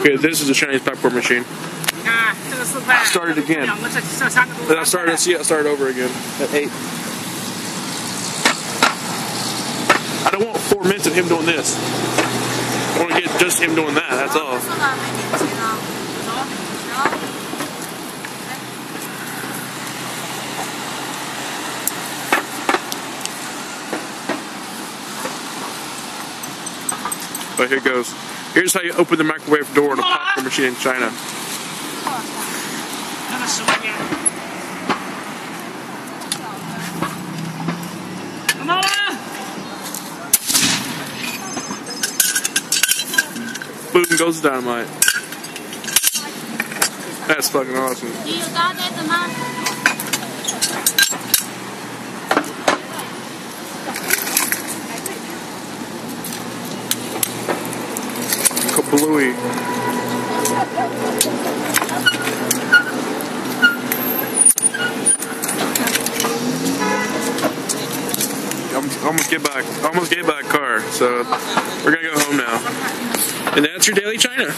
Okay, this is a Chinese popcorn machine. Start it again. Then I start over again at 8. I don't want 4 minutes of him doing this. I want to get just him doing that, that's all. But here it goes. Here's how you open the microwave door in a popcorn machine in China. Boom goes the dynamite. That's fucking awesome. Kablooey. Almost get back car, so we're gonna go home now. And that's your Daily China.